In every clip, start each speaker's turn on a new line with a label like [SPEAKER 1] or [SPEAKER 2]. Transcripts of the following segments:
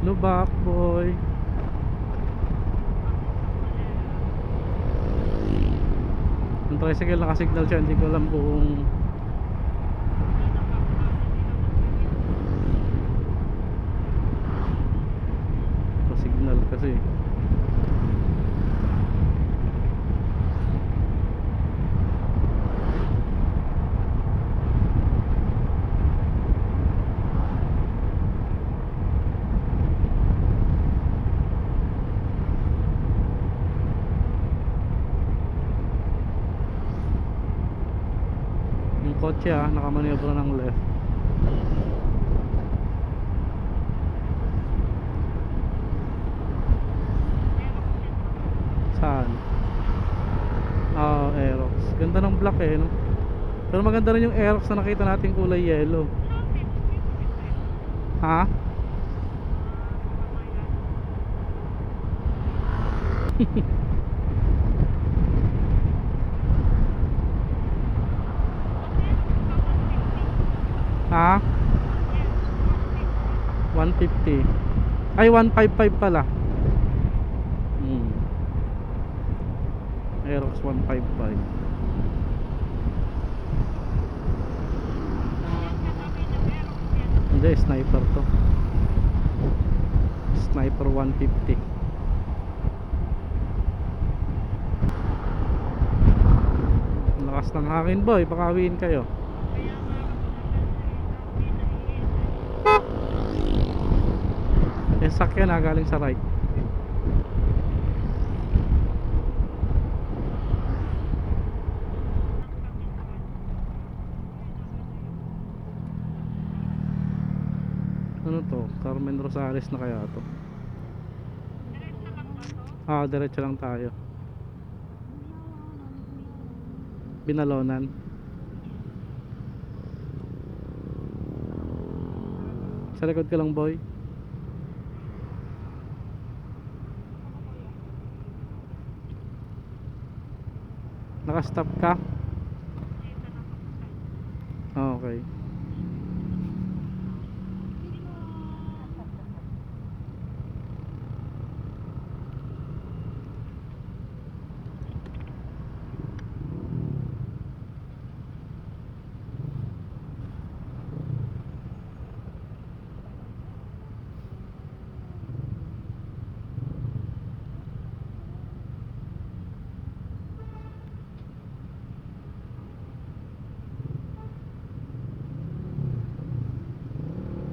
[SPEAKER 1] Lubak boy. Ang tricycle nakasignal siya, hindi ko alam kung signal kasi. Yung kotse nakamanibra ng left. Saan? Aerox. Ganda ng black no? Pero maganda rin yung Aerox na nakita natin kulay yellow. Ha? Ha? 150. Ay 155 pala. Aerox 155. Hindi, sniper to. Sniper 150. Lakas ng hangin boy, baka hawiin kayo. Yung sakyan galing sa right. Ano to? Carmen Rosales na kaya to? Diretso lang tayo. Binalonan. Sa likod ka lang boy. Naka-stop ka? Okay.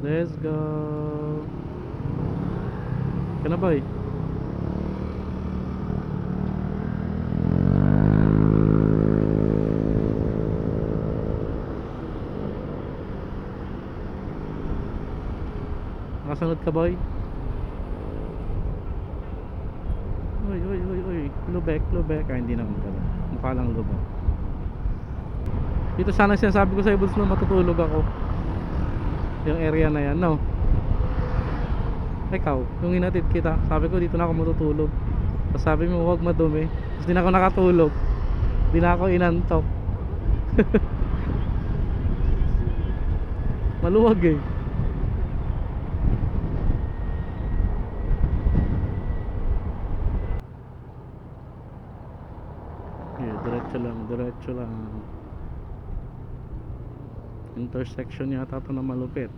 [SPEAKER 1] Let's go. Kana boy? Nakasunod ka boy? Uy. Lubek. Hindi naman pala. Mukha lang lubak. Dito sana sinasabi ko sa ibon na matutulog ako. Yung area na yan, no? Ikaw, yung hinatid kita, sabi ko dito na ako matutulog. Tapos sabi mo huwag madumi. Tapos di na ako nakatulog. Di na ako inantok. Maluwag eh. Diretso lang. Intersection yata ito na malupit.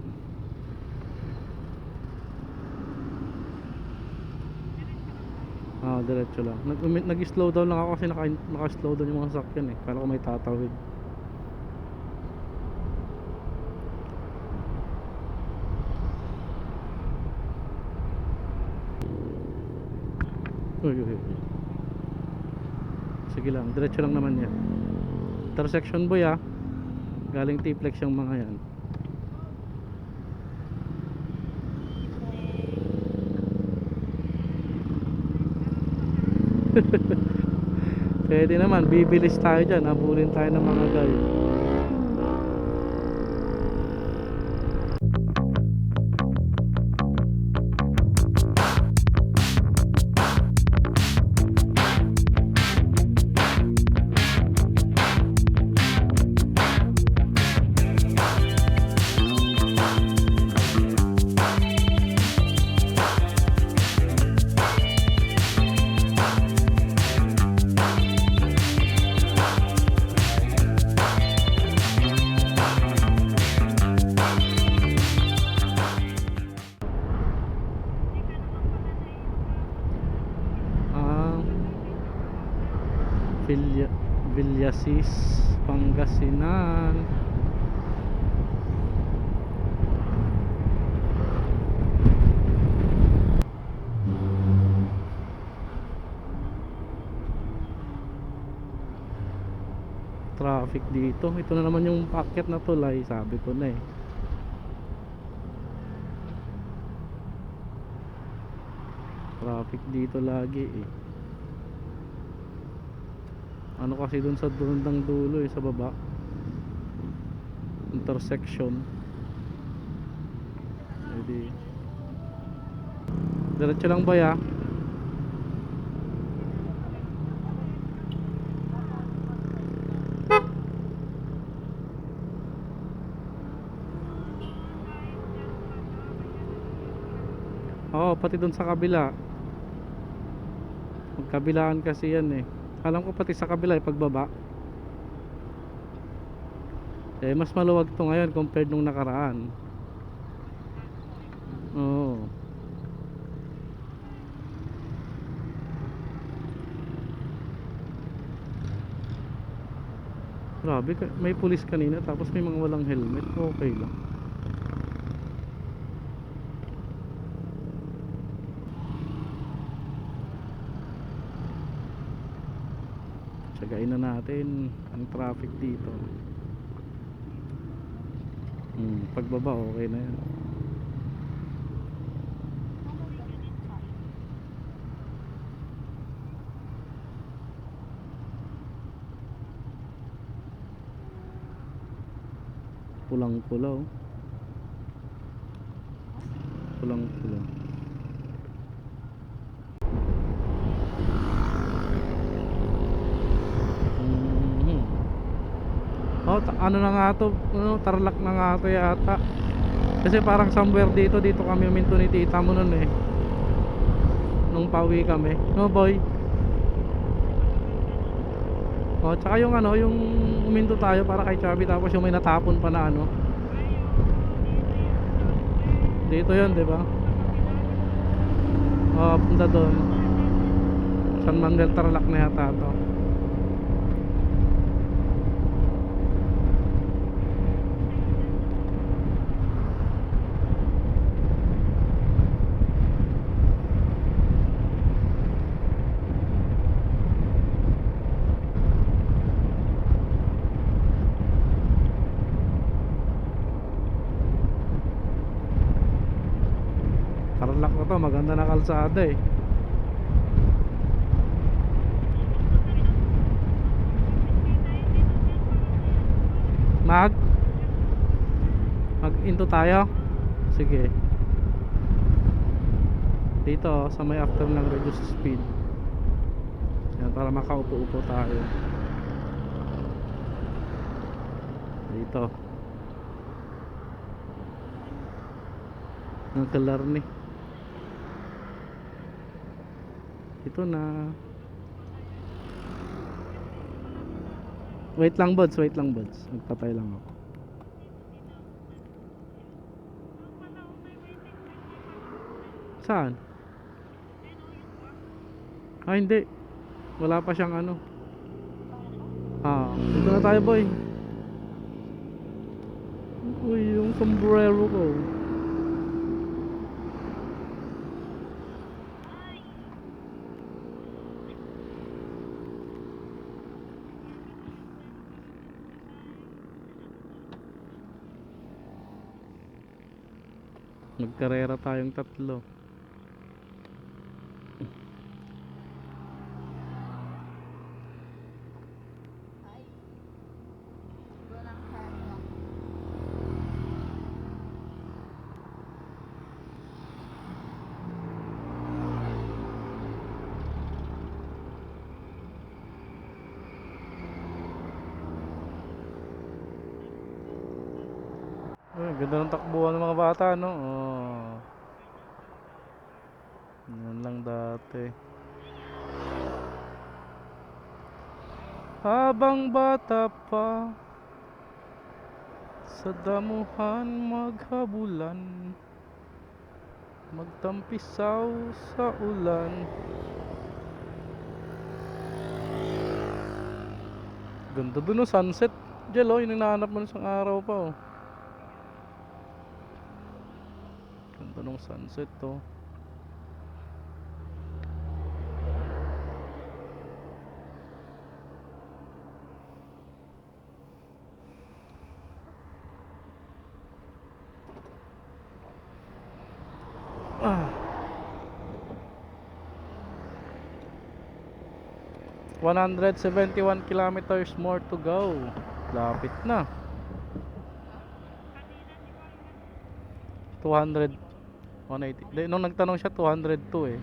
[SPEAKER 1] Diretso lang. Nag-slow down lang ako kasi naka-slow down yung mga sasakyan eh. Kala ko may tatawid. Uy. Sige lang, diretso lang naman yan. Intersection boy galing T-Flex yung mga yan. Pwede naman, bibilis tayo dyan, habulin tayo ng mga guys. Villa, Villasis, Pangasinan. Traffic dito. Ito na naman yung paakyat na tulay, sabi ko na eh. Traffic dito lagi eh. Ano kasi dun sa bandang dulo eh, sa baba. Intersection. Jadi diretso lang ba ya? Oo, pati dun sa kabila. Magkabilaan kasi yan eh. Alam ko pati sa kabila eh, pagbaba. Eh, mas maluwag to ngayon compared nung nakaraan. Oo. Grabe, may pulis kanina tapos may mga walang helmet. Okay lang. Tsagain na natin ang traffic dito. Pagbaba okay na yan. Pulang pula oh. Pulang pula. Oh, ano na nga to, ano, Tarlac na nga to yata. Kasi parang somewhere dito kami uminto ni tita mo nun eh. Nung pauwi kami. No boy. Oh, tsaka yung ano, yung uminto tayo para kay Chubby tapos yung may natapon pa na ano. Dito 'yon, 'di ba? Oh, punta doon. San Manuel Tarlac na yata to. Tarlac na to, maganda na kalsada eh. Mag into tayo. Sige. Dito sa may after ng reduce speed. Yan, para makaupo-upo tayo. Dito. Ang kalar ni. Ito na. Wait lang buds, magpatay lang ako. Saan? Ah, hindi. Wala pa siyang ano. Ah, dito na tayo boy. Uy, yung sombrero ko. Nagkarera tayong tatlo. Ay, ganda ng takbuhan ng mga bata, no? Oh. Yan lang dati. Habang bata pa, sa damuhan maghabulan, magtampisaw sa ulan. Ganda dun no, sunset. Jel, oh, yung hinahanap mo ng araw pa, oh. Ganda nung sunset, oh. Ah. 171 kilometers more to go. Lapit na. 200, 180. Nung nagtanong siya 202 eh.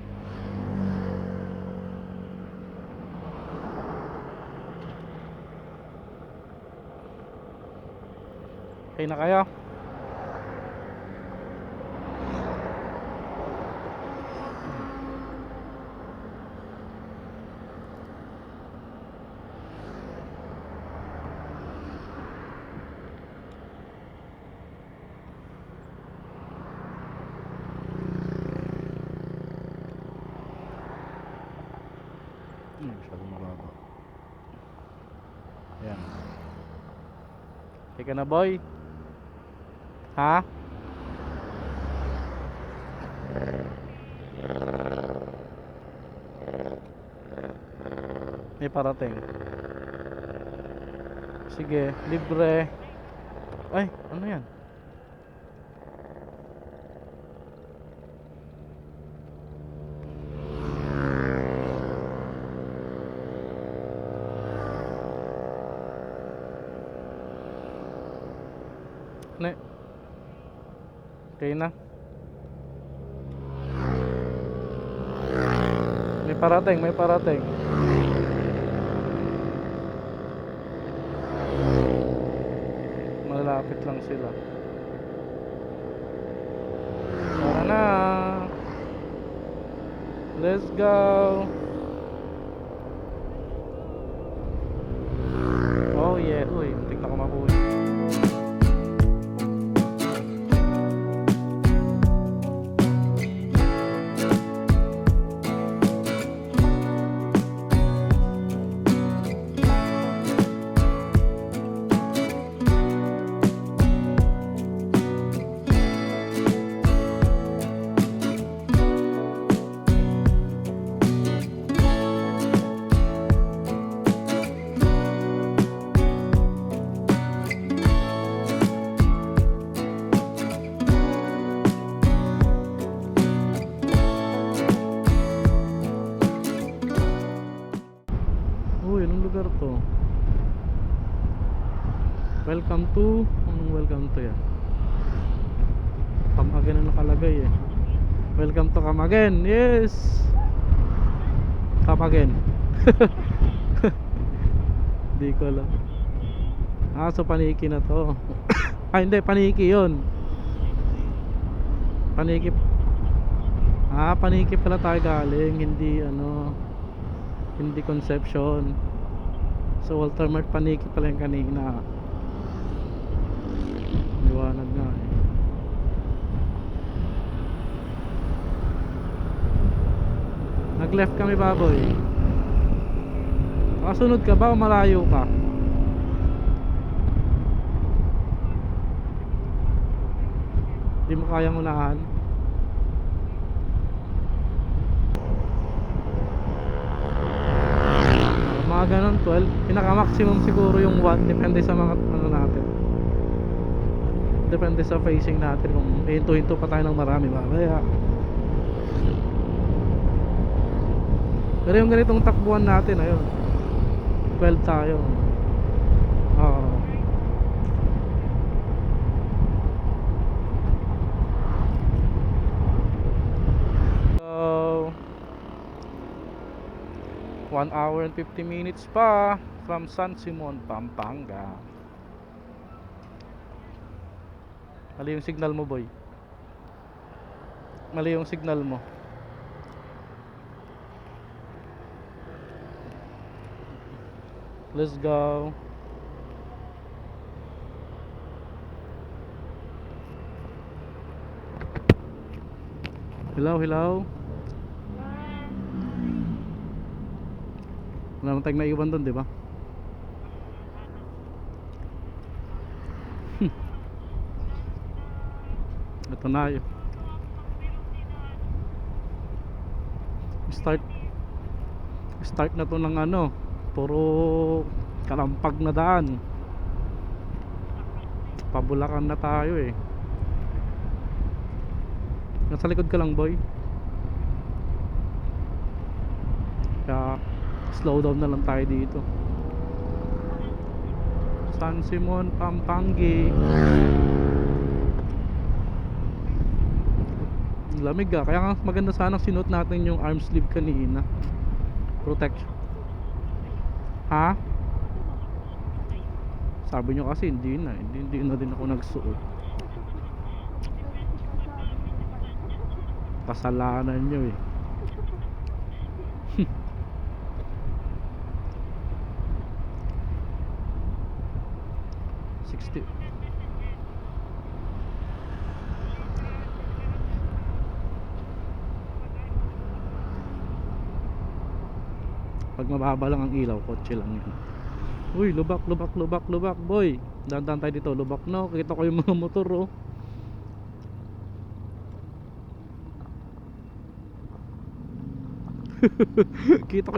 [SPEAKER 1] Okay na kaya? Masyadong mababa. Ayan. Okay ka na, boy? Ha? May parating. Sige, libre. Ay, ano yan? Ne. Okay na. May parating, may parating. Malapit lang sila. Tara na. Let's go. Oh yeah. Uy, tignan ko mahuli. Uy, anong lugar to? Welcome to... Anong welcome to yan? Kamagen ang nakalagay eh. Welcome to Kamagen. Yes! Kamagen. Di ko alam. Ah, so Paniki na to. Ah, hindi, Paniki yun. Paniki. Ah, Paniki pala tayo galing. Hindi ano, hindi Conception. So Walter Mart Paniki pala yung kanina. Liwanag nga eh. Nag-left kami, baboy. Nakasunod ka ba o malayo ka? Di mo kayang unahan? Mga ganun, 12. Pinaka-maximum siguro yung 1. Depende sa mga ano natin. Depende sa facing natin. Kung hinto-hinto pa tayo ng marami ba. Kaya pero yung ganitong takbuhan natin, ayun, 12 tayo. Oo. So 1 hour and 50 minutes pa from San Simon, Pampanga. Mali yung signal mo, boy. Mali yung signal mo. Let's go. Hello, hello. Wala naman tayong naiwan doon, di ba? Ito na yun. Start start na to ng ano, puro kalampag na daan. Pabulakan na tayo eh. Nasa likod ka lang, boy. Kaya slow down na lang tayo dito. San Simon, Pampanga. Lamig ah. Kaya nga maganda sana sinuot natin yung arm sleeve kanina. Protection. Ha? Sabi nyo kasi hindi na. Hindi na din ako nagsuot. Kasalanan nyo eh. Pag mababa lang ang ilaw, kotse lang yan. Uy, lubak, lubak, lubak, lubak, boy. Dandan tayo dito, lubak no. Kita ko yung mga motor oh. Kita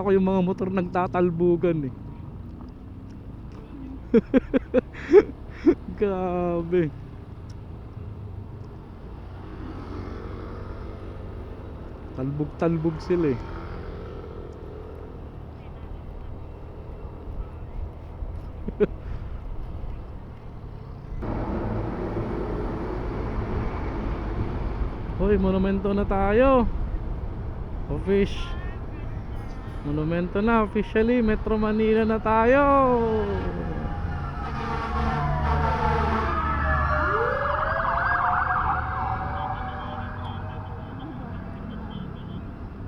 [SPEAKER 1] ko yung mga motor nagtatalbugan eh. Grabe. Talbog-talbog sila eh. Hoy, monumento na tayo. Monumento na officially, Metro Manila na tayo.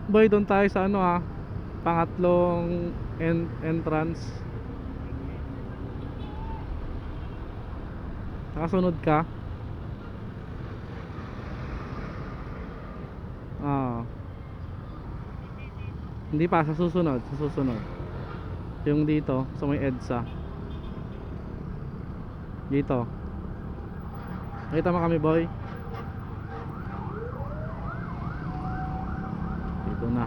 [SPEAKER 1] Boy, doon tayo sa ano ha, pangatlong entrance. Nakasunod ka? Hindi pa, sa susunod. Yung dito, sa may EDSA. Dito. Nakita mo kami, boy? Dito na.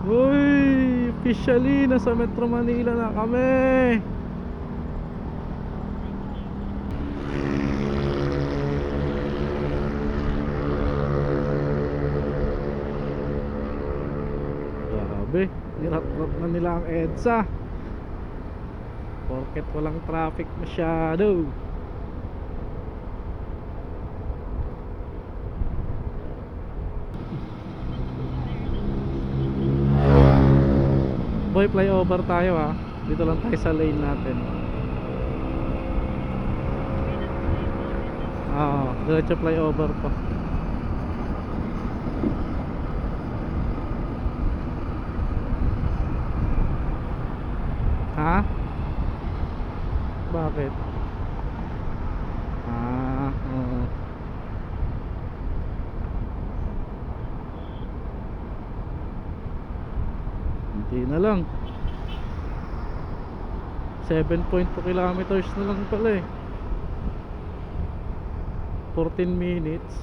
[SPEAKER 1] Uy! Officially, nasa Metro Manila na kami! Nirap-rap na nila ang EDSA porket walang traffic masyado. Boy, flyover tayo ha. Dito lang tayo sa lane natin. Diretso flyover pa. Ha? Bakit? Oo. Hindi na lang. 7.2 kilometers na lang pala eh. 14 minutes.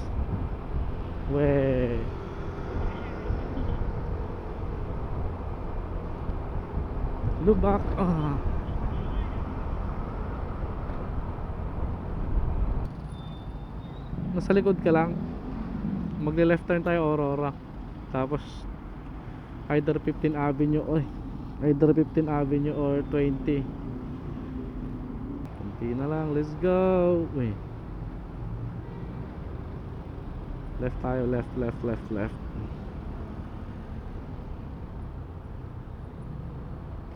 [SPEAKER 1] Weh. Lubak. Nasa likod ka lang. Magle-left turn tayo Aurora. Tapos either 15 Avenue or 20. Kunti na lang, let's go. Uy. Left tayo, left.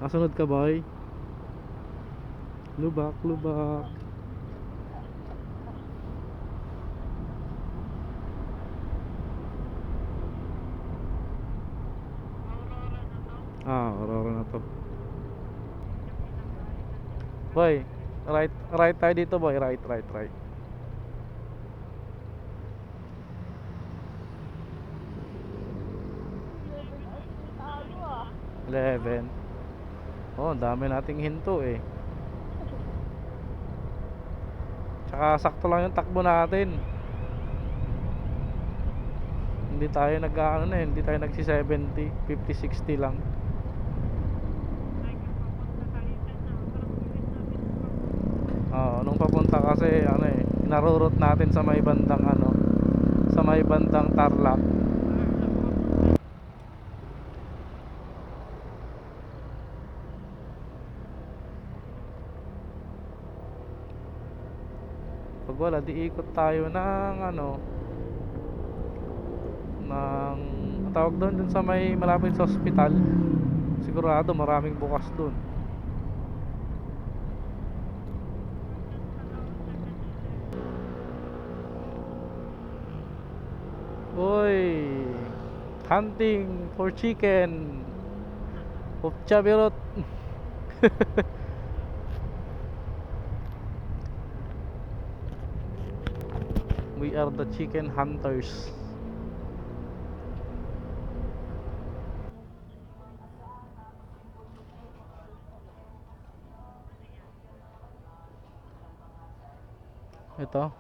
[SPEAKER 1] Kasunod ka, boy. Lubak. Aurora na to. Boy, right tayo dito, boy. Right. 11. Oh, ang dami nating hinto eh. Saka sakto lang yung takbo natin. Hindi tayo nag-ano na, hindi tayo nagsi 70, 50, 60 lang. Oo, nung papunta kasi ano eh, narurot natin sa may bandang ano, sa may bandang Tarlac. Pag wala, di ikot tayo ng ano, ng tawag doon dun sa may malapit sa ospital. Sigurado maraming bukas doon. Uy, hunting for chicken of Chabirot. We are the chicken hunters. Ito,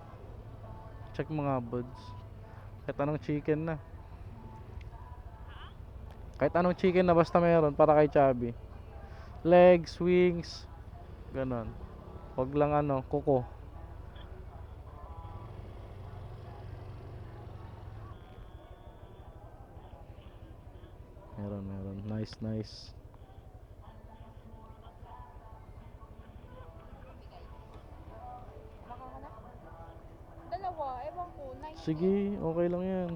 [SPEAKER 1] check mga buds. Kahit anong chicken na. Kahit anong chicken na basta meron para kay Chubby. Legs, wings, ganon. Wag lang ano, kuko. Meron, meron. Nice, nice.
[SPEAKER 2] Dalawa, ewan ko, 90.
[SPEAKER 1] Sige, okay lang yan.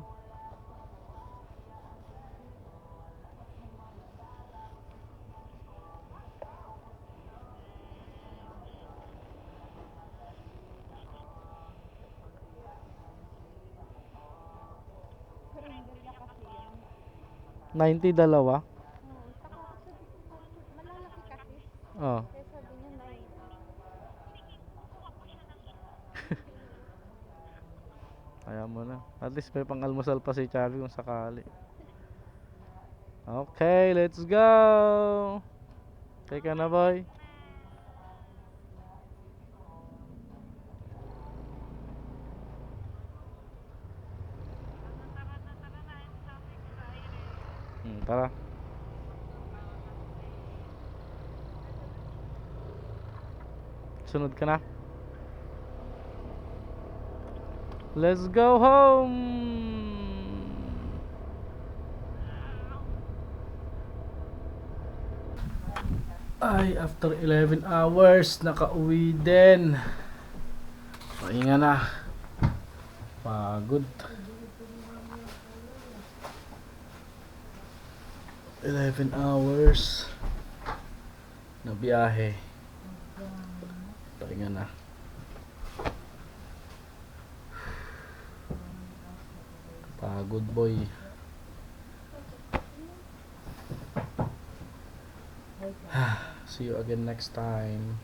[SPEAKER 2] Karinderya kasi yun.
[SPEAKER 1] 90 dalawa.
[SPEAKER 2] Saka kasi malalaki kasi.
[SPEAKER 1] Oh.
[SPEAKER 2] Kaya sabi niya 90.
[SPEAKER 1] Kaya mo na. At least may pang-almusal pa si Chubby kung sakali. Okay, let's go. Take na, boy. Tara. Sunod ka na. Let's go home. Ay, after 11 hours, nakauwi din. Pahinga na. Pagod. 11 hours na biyahe. Pahinga na. Pagod, boy. See you again next time.